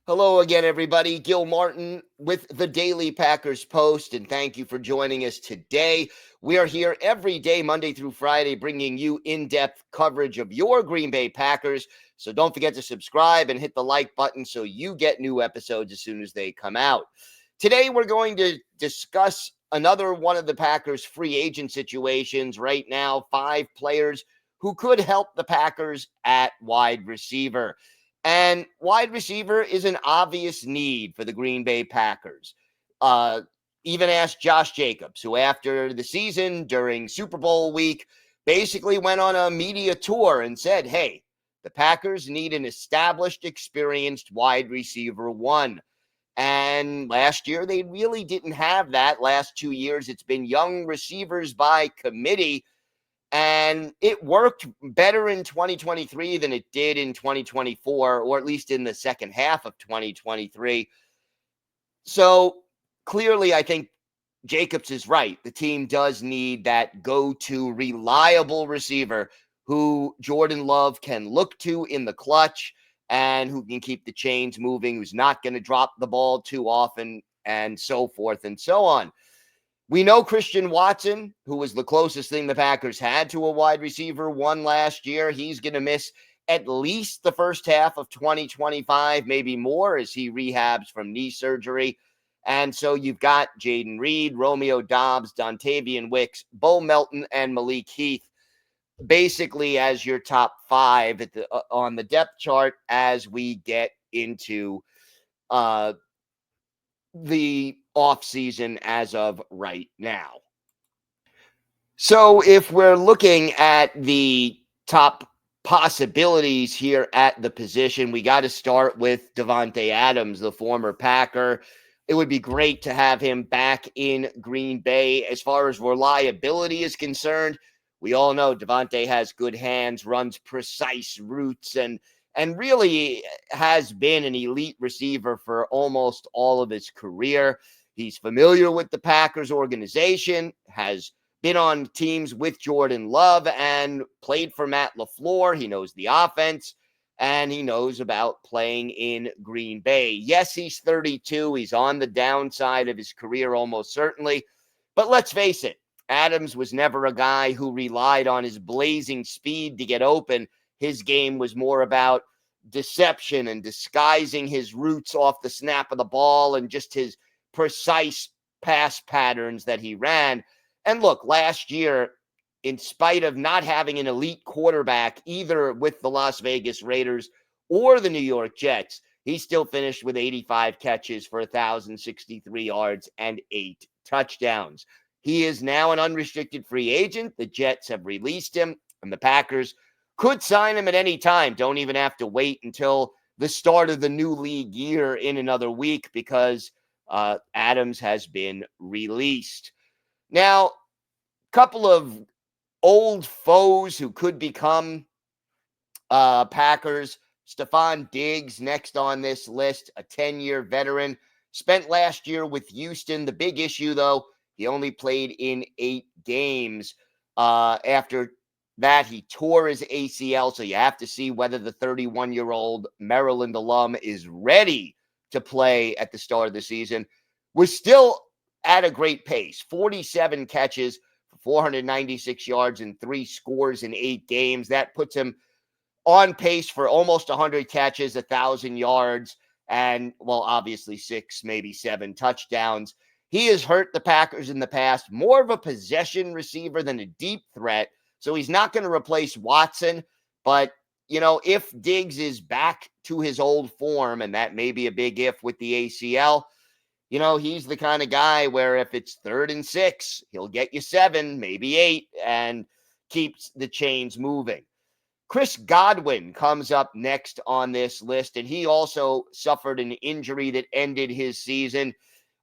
Hello again, everybody. Gil Martin with the Daily Packers Post, and thank you for joining us today. We are here every day, Monday through Friday, bringing you in-depth coverage of your Green Bay Packers. So don't forget to subscribe and hit the like button so you get new episodes as soon as they come out. Today, we're going to discuss another one of the Packers' free agent situations. Right now, 5 players who could help the Packers at wide receiver. And wide receiver is an obvious need for the Green Bay Packers. Uh, Even ask Josh Jacobs, who after the season during Super Bowl week basically went on a media tour and said, hey, the Packers need an established, experienced wide receiver one. And last year, they really didn't have that. Last 2 years, it's been young receivers by committee. And it worked better in 2023 than it did in 2024, or at least in the second half of 2023. So clearly, I think Jacobs is right. The team does need that go-to reliable receiver who Jordan Love can look to in the clutch and who can keep the chains moving, who's not going to drop the ball too often, and so forth and so on. We know Christian Watson, who was the closest thing the Packers had to a wide receiver one last year. He's going to miss at least the first half of 2025, maybe more, as he rehabs from knee surgery. And so you've got Jaden Reed, Romeo Dobbs, Dontavian Wicks, Bo Melton, and Malik Heath basically as your top 5 on the depth chart as we get into uh, the offseason as of right now. So if we're looking at the top possibilities here at the position, we got to start with Davante Adams, the former Packer. It would be great to have him back in Green Bay. As far as reliability is concerned, we all know Davante has good hands, runs precise routes, and really has been an elite receiver for almost all of his career. He's familiar with the Packers organization, has been on teams with Jordan Love and played for Matt LaFleur. He knows the offense and he knows about playing in Green Bay. Yes, he's 32. He's on the downside of his career almost certainly. But let's face it, Adams was never a guy who relied on his blazing speed to get open. His game was more about deception and disguising his routes off the snap of the ball and just his precise pass patterns that he ran. And look, last year, in spite of not having an elite quarterback, either with the Las Vegas Raiders or the New York Jets, he still finished with 85 catches for 1,063 yards and 8 touchdowns. He is now an unrestricted free agent. The Jets have released him, and the Packers could sign him at any time. Don't even have to wait until the start of the new league year in another week because Adams has been released. Now, a couple of old foes who could become Packers. Stephon Diggs next on this list, a 10-year veteran. Spent last year with Houston. The big issue, though, he only played in 8 games. After that, he tore his ACL, so you have to see whether the 31-year-old Maryland alum is ready to play at the start of the season. Was still at a great pace, 47 catches, 496 yards, and 3 scores in 8 games. That puts him on pace for almost 100 catches, 1,000 yards, and, well, obviously 6, maybe 7 touchdowns. He has hurt the Packers in the past, more of a possession receiver than a deep threat. So he's not going to replace Watson. But, if Diggs is back to his old form, and that may be a big if with the ACL, he's the kind of guy where if it's 3rd and 6, he'll get you 7, maybe 8, and keeps the chains moving. Chris Godwin comes up next on this list, and he also suffered an injury that ended his season.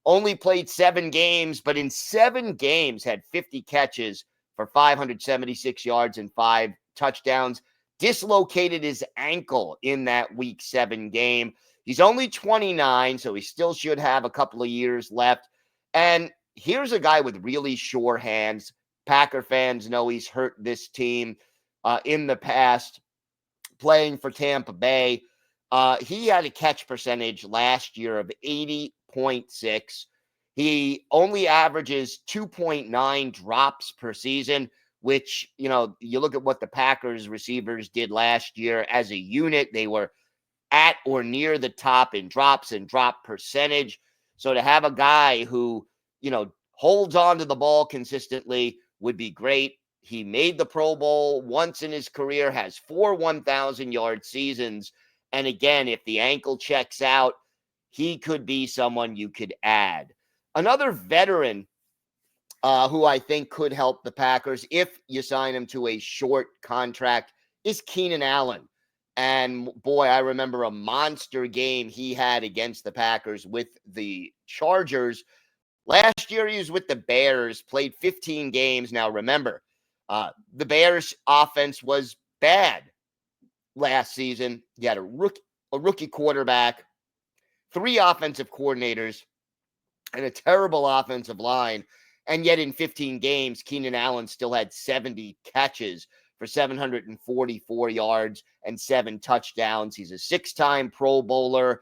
Only played 7 games, but in 7 games had 50 catches for 576 yards and 5 touchdowns. Dislocated his ankle in that week 7 game. He's only 29, so he still should have a couple of years left. And here's a guy with really sure hands. Packer fans know he's hurt this team in the past, playing for Tampa Bay. He had a catch percentage last year of 80.6. He only averages 2.9 drops per season, which, you look at what the Packers receivers did last year as a unit, they were at or near the top in drops and drop percentage. So to have a guy who, holds on to the ball consistently would be great. He made the Pro Bowl once in his career, has 4 1,000-yard seasons. And again, if the ankle checks out, he could be someone you could add. Another veteran who I think could help the Packers if you sign him to a short contract is Keenan Allen. And boy, I remember a monster game he had against the Packers with the Chargers. Last year, he was with the Bears, played 15 games. Now, remember, the Bears' offense was bad last season. You had a rookie quarterback, 3 offensive coordinators, and a terrible offensive line. And yet in 15 games, Keenan Allen still had 70 catches for 744 yards and 7 touchdowns. He's a 6-time Pro Bowler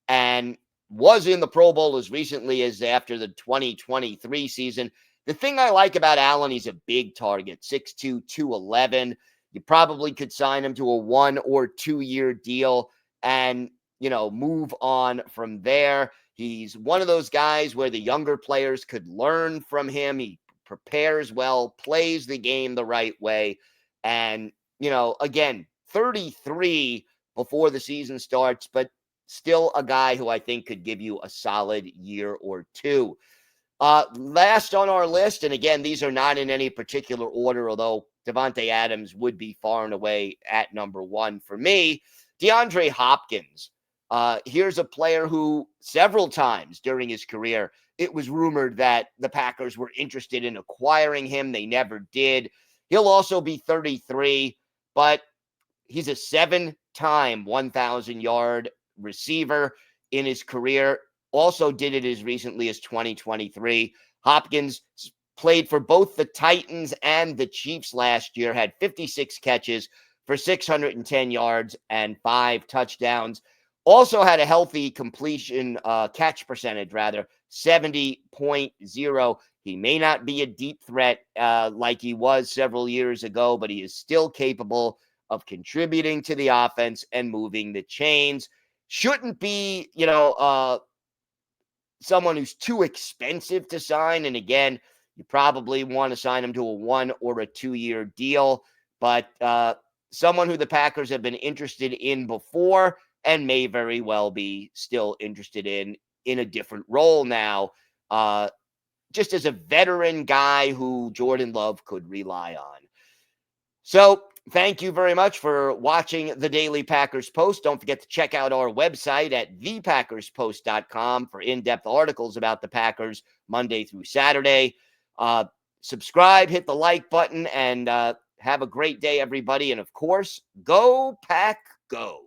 and was in the Pro Bowl as recently as after the 2023 season. The thing I like about Allen, he's a big target, 6'2", 211. You probably could sign him to a 1 or 2 year deal and, move on from there. He's one of those guys where the younger players could learn from him. He prepares well, plays the game the right way. And, again, 33 before the season starts, but still a guy who I think could give you a solid year or two. Last on our list, and again, these are not in any particular order, although Devontae Adams would be far and away at number 1 for me, DeAndre Hopkins. Here's a player who several times during his career, it was rumored that the Packers were interested in acquiring him. They never did. He'll also be 33, but he's a 7-time 1,000-yard receiver in his career. Also did it as recently as 2023. Hopkins played for both the Titans and the Chiefs last year, had 56 catches for 610 yards and 5 touchdowns. Also had a healthy completion catch percentage, 70.0. He may not be a deep threat like he was several years ago, but he is still capable of contributing to the offense and moving the chains. Shouldn't be, someone who's too expensive to sign. And again, you probably want to sign him to a 1 or a 2 year deal, but someone who the Packers have been interested in before and may very well be still interested in a different role now, just as a veteran guy who Jordan Love could rely on. So thank you very much for watching the Daily Packers Post. Don't forget to check out our website at thepackerspost.com for in-depth articles about the Packers Monday through Saturday. Subscribe, hit the like button, and have a great day, everybody. And of course, go Pack, go.